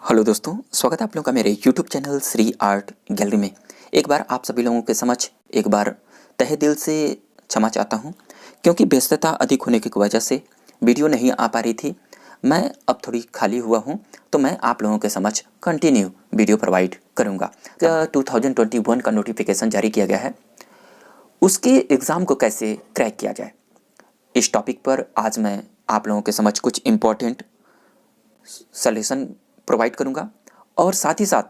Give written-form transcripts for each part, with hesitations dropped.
Hello दोस्तों, स्वागत है आप लोगों का मेरे YouTube channel Shri art gallery में। एक बार आप सभी लोगों के समक्ष एक बार तहे दिल से क्षमा चाहता हूं, क्योंकि व्यस्तता अधिक होने की वजह से वीडियो नहीं आ पा रही थी। मैं अब थोड़ी खाली हुआ हूं, तो मैं आप लोगों के समक्ष कंटिन्यू वीडियो प्रोवाइड करूंगा। 2021 का नोटिफिकेशन जारी किया गया है, उसके एग्ज़ाम को कैसे क्रैक किया जाए, इस टॉपिक पर आज मैं आप लोगों के समक्ष कुछ इम्पोर्टेंट सॉल्यूशन प्रोवाइड करूंगा। और साथ ही साथ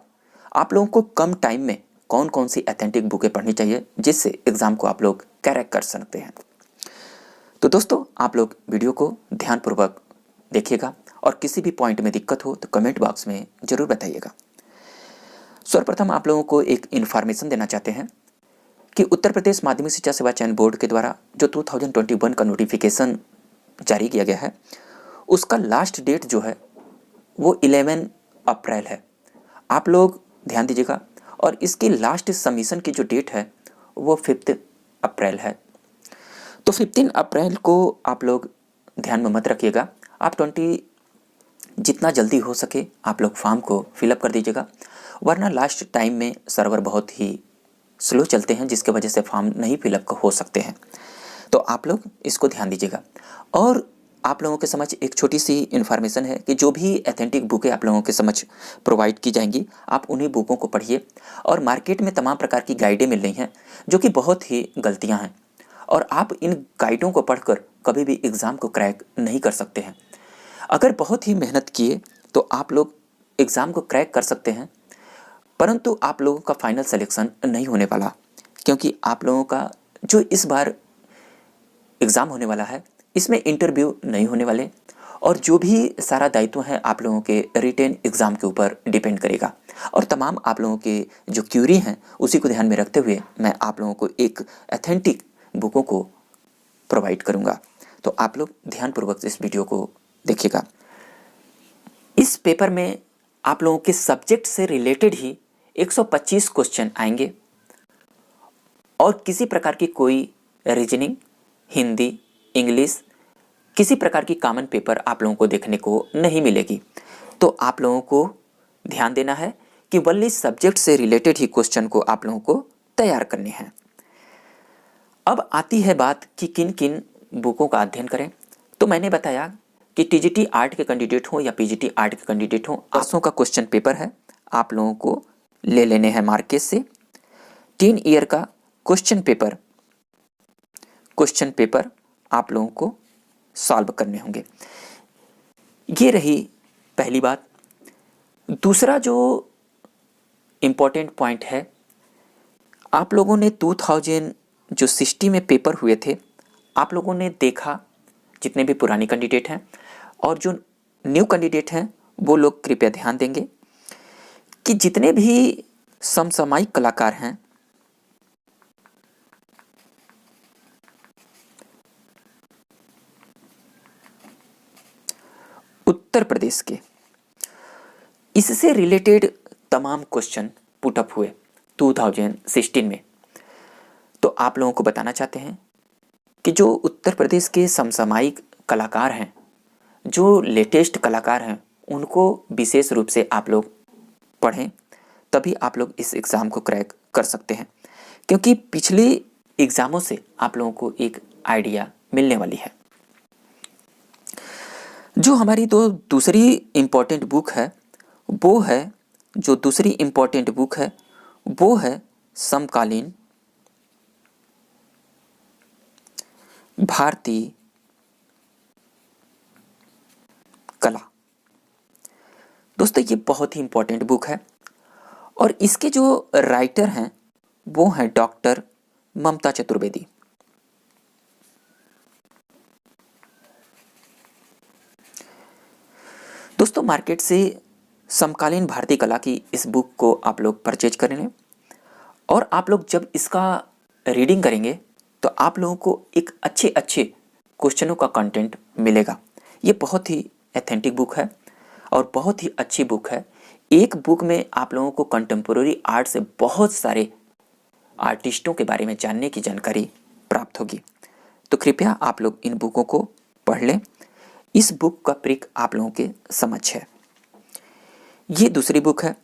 आप लोगों को कम टाइम में कौन कौन सी ऑथेंटिक बुकें पढ़नी चाहिए जिससे एग्ज़ाम को आप लोग क्रैक कर सकते हैं। तो दोस्तों, आप लोग वीडियो को ध्यानपूर्वक देखिएगा और किसी भी पॉइंट में दिक्कत हो तो कमेंट बॉक्स में ज़रूर बताइएगा। सर्वप्रथम आप लोगों को एक इन्फॉर्मेशन देना चाहते हैं कि उत्तर प्रदेश माध्यमिक शिक्षा सेवा चयन बोर्ड के द्वारा जो 2021 का नोटिफिकेशन जारी किया गया है, उसका लास्ट डेट जो है वो 11 अप्रैल है। आप लोग ध्यान दीजिएगा। और इसकी लास्ट सबमिशन की जो डेट है वो 5 अप्रैल है। तो 15 अप्रैल को आप लोग ध्यान में मत रखिएगा। आप 20 जितना जल्दी हो सके आप लोग फॉर्म को फिलअप कर दीजिएगा, वरना लास्ट टाइम में सर्वर बहुत ही स्लो चलते हैं, जिसके वजह से फॉर्म नहीं फिलअप हो सकते हैं। तो आप लोग इसको ध्यान दीजिएगा। और आप लोगों के समझ एक छोटी सी इन्फॉर्मेशन है कि जो भी ऑथेंटिक बुकें आप लोगों के समझ प्रोवाइड की जाएंगी, आप उन्हीं बुकों को पढ़िए। और मार्केट में तमाम प्रकार की गाइडें मिल रही हैं जो कि बहुत ही गलतियां हैं, और आप इन गाइडों को पढ़कर कभी भी एग्ज़ाम को क्रैक नहीं कर सकते हैं। अगर बहुत ही मेहनत किए तो आप लोग एग्ज़ाम को क्रैक कर सकते हैं, परंतु आप लोगों का फाइनल सिलेक्शन नहीं होने वाला, क्योंकि आप लोगों का जो इस बार एग्ज़ाम होने वाला है इसमें इंटरव्यू नहीं होने वाले, और जो भी सारा दायित्व है आप लोगों के रिटेन एग्ज़ाम के ऊपर डिपेंड करेगा। और तमाम आप लोगों के जो क्यूरी हैं उसी को ध्यान में रखते हुए मैं आप लोगों को एक ऑथेंटिक बुकों को प्रोवाइड करूँगा। तो आप लोग ध्यानपूर्वक इस वीडियो को देखिएगा। इस पेपर में आप लोगों के सब्जेक्ट से रिलेटेड ही 125 क्वेश्चन आएंगे, और किसी प्रकार की कोई रीजनिंग, हिंदी, इंग्लिश, किसी प्रकार की कॉमन पेपर आप लोगों को देखने को नहीं मिलेगी। तो आप लोगों को ध्यान देना है कि वनली सब्जेक्ट से रिलेटेड ही क्वेश्चन को आप लोगों को तैयार करने हैं। अब आती है बात कि किन किन बुकों का अध्ययन करें। तो मैंने बताया कि टीजीटी आर्ट के कैंडिडेट हो या पीजीटी आर्ट के कैंडिडेट हो, आसों का क्वेश्चन पेपर है, आप लोगों को ले लेने हैं मार्केट से। 3 ईयर का क्वेश्चन पेपर आप लोगों को सॉल्व करने होंगे। ये रही पहली बात। दूसरा जो इम्पोर्टेंट पॉइंट है, आप लोगों ने 2060 में पेपर हुए थे, आप लोगों ने देखा, जितने भी पुराने कैंडिडेट हैं और जो न्यू कैंडिडेट हैं वो लोग कृपया ध्यान देंगे कि जितने भी समसामयिक कलाकार हैं, उत्तर प्रदेश के, इससे रिलेटेड तमाम क्वेश्चन पुटअप हुए 2016 में। तो आप लोगों को बताना चाहते हैं कि जो उत्तर प्रदेश के समसामयिक कलाकार हैं, जो लेटेस्ट कलाकार हैं, उनको विशेष रूप से आप लोग पढ़ें, तभी आप लोग इस एग्ज़ाम को क्रैक कर सकते हैं, क्योंकि पिछले एग्ज़ामों से आप लोगों को एक आइडिया मिलने वाली है। जो हमारी दूसरी इम्पोर्टेंट बुक है वो है समकालीन भारतीय कला। दोस्तों, ये बहुत ही इम्पोर्टेंट बुक है, और इसके जो राइटर हैं वो हैं डॉक्टर ममता चतुर्वेदी। दोस्तों, मार्केट से समकालीन भारतीय कला की इस बुक को आप लोग परचेज करेंगे, और आप लोग जब इसका रीडिंग करेंगे तो आप लोगों को एक अच्छे क्वेश्चनों का कंटेंट मिलेगा। ये बहुत ही ऑथेंटिक बुक है और बहुत ही अच्छी बुक है। एक बुक में आप लोगों को कंटेम्पोररी आर्ट से बहुत सारे आर्टिस्टों के बारे में जानने की जानकारी प्राप्त होगी। तो कृपया आप लोग इन बुकों को पढ़ लें। इस बुक का प्रिक आप लोगों के समझ है। ये दूसरी बुक है।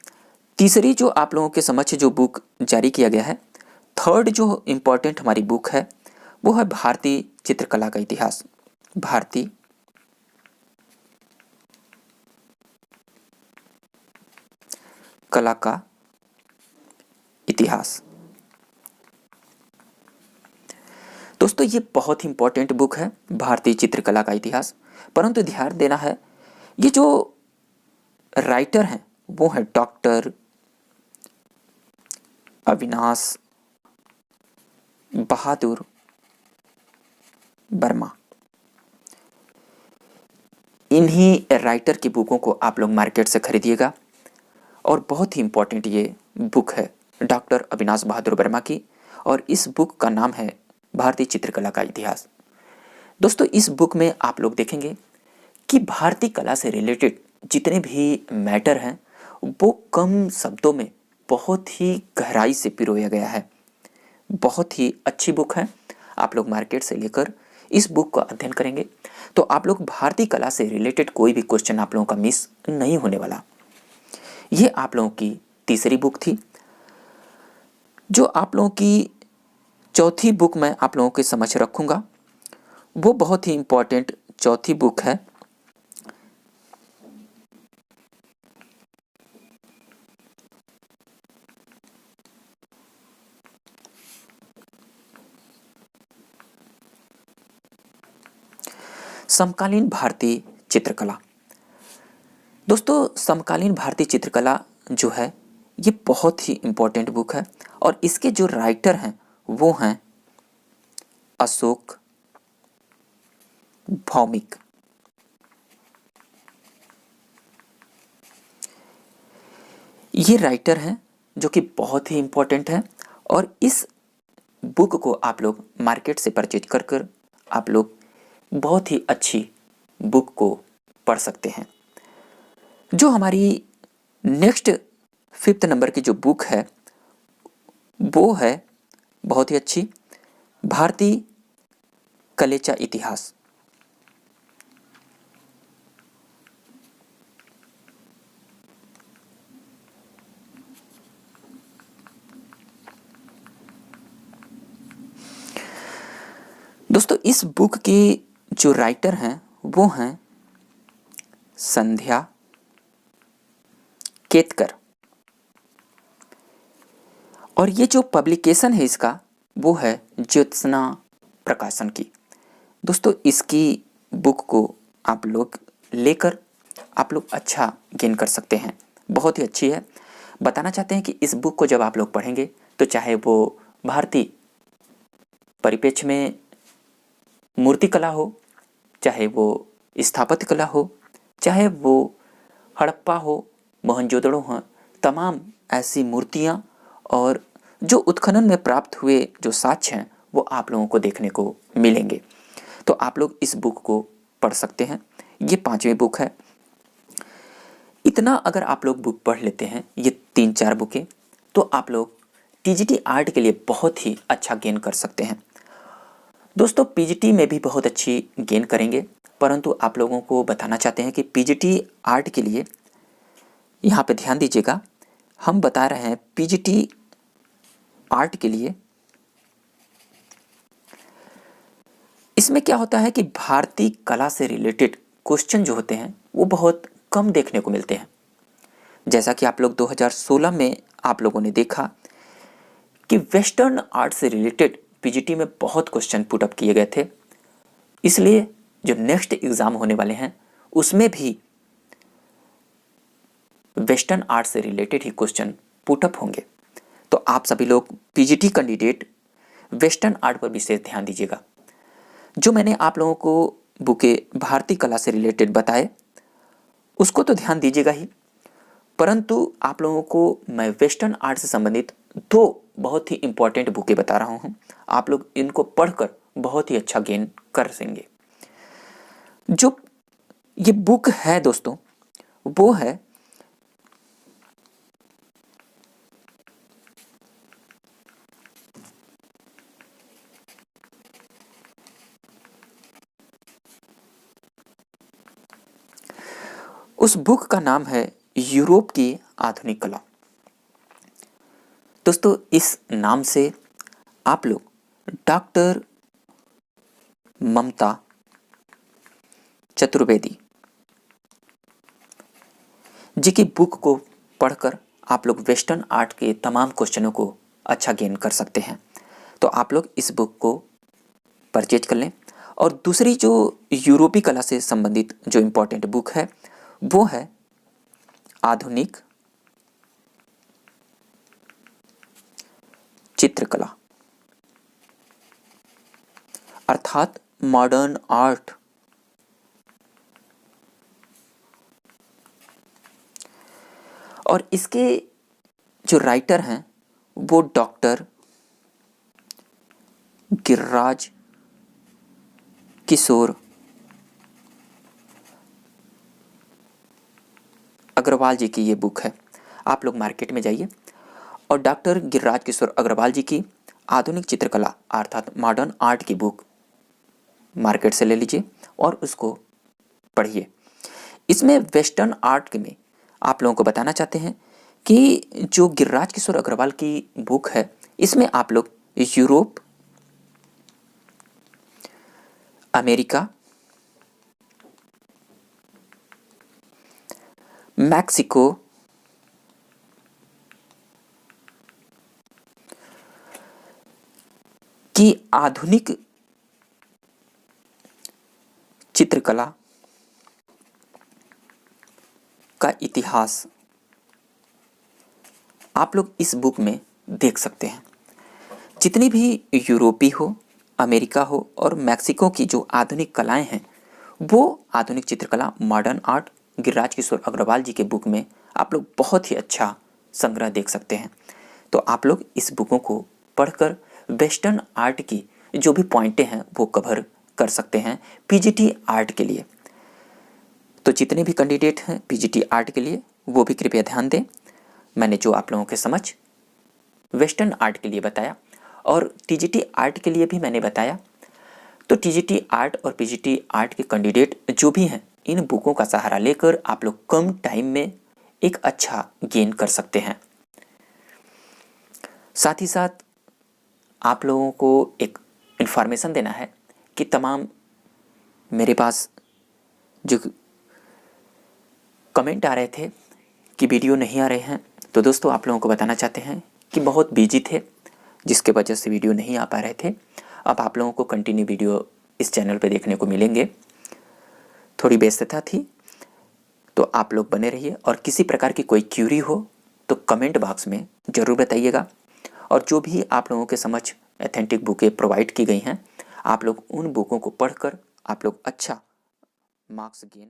तीसरी जो आप लोगों के समक्ष जो बुक जारी किया गया है, थर्ड जो इम्पोर्टेंट हमारी बुक है वो है भारतीय चित्रकला का इतिहास। भारतीय कला का इतिहास। दोस्तों ये बहुत ही इंपॉर्टेंट बुक है, भारतीय चित्रकला का इतिहास। परंतु ध्यान देना है, ये जो राइटर हैं वो है डॉक्टर अविनाश बहादुर वर्मा। इन्हीं राइटर की बुकों को आप लोग मार्केट से खरीदिएगा। और बहुत ही इंपॉर्टेंट ये बुक है डॉक्टर अविनाश बहादुर वर्मा की, और इस बुक का नाम है भारतीय चित्रकला का इतिहास। दोस्तों इस बुक में आप लोग देखेंगे कि भारतीय कला से रिलेटेड जितने भी मैटर हैं वो कम शब्दों में बहुत ही गहराई से पिरोया गया है। बहुत ही अच्छी बुक है। आप लोग मार्केट से लेकर इस बुक का अध्ययन करेंगे तो आप लोग भारतीय कला से रिलेटेड कोई भी क्वेश्चन आप लोगों का मिस नहीं होने वाला। ये आप लोगों की तीसरी बुक थी। जो आप लोगों की चौथी बुक मैं आप लोगों के समक्ष रखूंगा वो बहुत ही इंपॉर्टेंट चौथी बुक है समकालीन भारतीय चित्रकला। दोस्तों समकालीन भारतीय चित्रकला जो है ये बहुत ही इंपॉर्टेंट बुक है, और इसके जो राइटर हैं वो हैं अशोक भौमिक। ये राइटर हैं जो कि बहुत ही इंपॉर्टेंट है, और इस बुक को आप लोग मार्केट से परचेज कर कर आप लोग बहुत ही अच्छी बुक को पढ़ सकते हैं। जो हमारी नेक्स्ट 5th नंबर की जो बुक है वो है बहुत ही अच्छी, भारतीय कलेचा इतिहास। दोस्तों इस बुक के जो राइटर हैं वो हैं संध्या केतकर, और ये जो पब्लिकेशन है इसका वो है ज्योत्सना प्रकाशन की। दोस्तों इसकी बुक को आप लोग लेकर आप लोग अच्छा गेन कर सकते हैं, बहुत ही अच्छी है। बताना चाहते हैं कि इस बुक को जब आप लोग पढ़ेंगे तो चाहे वो भारतीय परिप्रेक्ष्य में मूर्ति कला हो, चाहे वो स्थापत्य कला हो, चाहे वो हड़प्पा हो, मोहनजोदड़ो हो, तमाम ऐसी मूर्तियाँ और जो उत्खनन में प्राप्त हुए जो साक्ष्य हैं वो आप लोगों को देखने को मिलेंगे। तो आप लोग इस बुक को पढ़ सकते हैं। ये 5वीं बुक है। इतना अगर आप लोग बुक पढ़ लेते हैं, ये 3-4 बुकें, तो आप लोग टीजीटी आर्ट के लिए बहुत ही अच्छा गेन कर सकते हैं। दोस्तों पीजीटी में भी बहुत अच्छी गेन करेंगे, परंतु आप लोगों को बताना चाहते हैं कि पीजीटी आर्ट के लिए यहाँ पे ध्यान दीजिएगा, हम बता रहे हैं पीजीटी आर्ट के लिए इसमें क्या होता है कि भारतीय कला से रिलेटेड क्वेश्चन जो होते हैं वो बहुत कम देखने को मिलते हैं। जैसा कि आप लोग 2016 में आप लोगों ने देखा कि वेस्टर्न आर्ट से रिलेटेड पीजीटी में बहुत क्वेश्चन पुट अप किए गए थे, इसलिए जो नेक्स्ट एग्जाम होने वाले हैं उसमें भी वेस्टर्न आर्ट से रिलेटेड ही क्वेश्चन पुट अप होंगे। तो आप सभी लोग पीजीटी कैंडिडेट वेस्टर्न आर्ट पर विशेष ध्यान दीजिएगा। जो मैंने आप लोगों को बुके भारतीय कला से रिलेटेड बताए उसको तो ध्यान दीजिएगा ही, परंतु आप लोगों को मैं वेस्टर्न आर्ट से संबंधित 2 बहुत ही इंपॉर्टेंट बुकें बता रहा हूँ। आप लोग इनको पढ़कर बहुत ही अच्छा गेन कर सकेंगे। जो ये बुक है दोस्तों वो है उस बुक का नाम है यूरोप की आधुनिक कला। दोस्तों, इस नाम से आप लोग डॉक्टर ममता चतुर्वेदी जी की बुक को पढ़कर आप लोग वेस्टर्न आर्ट के तमाम क्वेश्चनों को अच्छा गेन कर सकते हैं। तो आप लोग इस बुक को परचेज कर लें। और दूसरी जो यूरोपीय कला से संबंधित जो इम्पोर्टेंट बुक है वो है आधुनिक चित्रकला, अर्थात मॉडर्न आर्ट। और इसके जो राइटर हैं वो डॉक्टर गिरिराज किशोर अग्रवाल जी की ये बुक है। आप लोग मार्केट में जाइए और डॉक्टर गिरिराज किशोर अग्रवाल जी की आधुनिक चित्रकला अर्थात मॉडर्न आर्ट की बुक मार्केट से ले लीजिए और उसको पढ़िए। इसमें वेस्टर्न आर्ट में आप लोगों को बताना चाहते हैं कि जो गिरिराज किशोर अग्रवाल की बुक है इसमें आप लोग यूरोप, अमेरिका, मैक्सिको, की आधुनिक चित्रकला का इतिहास आप लोग इस बुक में देख सकते हैं। जितनी भी यूरोपीय हो, अमेरिका हो और मैक्सिको की जो आधुनिक कलाएं हैं वो आधुनिक चित्रकला मॉडर्न आर्ट गिरिराज किशोर अग्रवाल जी के बुक में आप लोग बहुत ही अच्छा संग्रह देख सकते हैं। तो आप लोग इस बुकों को पढ़कर वेस्टर्न आर्ट की जो भी पॉइंटें हैं वो कवर कर सकते हैं पीजीटी आर्ट के लिए। तो जितने भी कैंडिडेट हैं पीजीटी आर्ट के लिए वो भी कृपया ध्यान दें। मैंने जो आप लोगों के समझ वेस्टर्न आर्ट के लिए बताया और टीजीटी आर्ट के लिए भी मैंने बताया, तो टीजीटी आर्ट और पीजीटी आर्ट के कैंडिडेट जो भी हैं इन बुकों का सहारा लेकर आप लोग कम टाइम में एक अच्छा गेन कर सकते हैं। साथ ही साथ आप लोगों को एक इन्फॉर्मेशन देना है कि तमाम मेरे पास जो कमेंट आ रहे थे कि वीडियो नहीं आ रहे हैं, तो दोस्तों आप लोगों को बताना चाहते हैं कि बहुत बिजी थे जिसके वजह से वीडियो नहीं आ पा रहे थे। अब आप लोगों को कंटिन्यू वीडियो इस चैनल पे देखने को मिलेंगे। थोड़ी व्यस्तता थी तो आप लोग बने रहिए और किसी प्रकार की कोई क्यूरी हो तो कमेंट बॉक्स में ज़रूर बताइएगा। और जो भी आप लोगों के समझ ऑथेंटिक बुकें प्रोवाइड की गई हैं आप लोग उन बुकों को पढ़कर आप लोग अच्छा मार्क्स गेन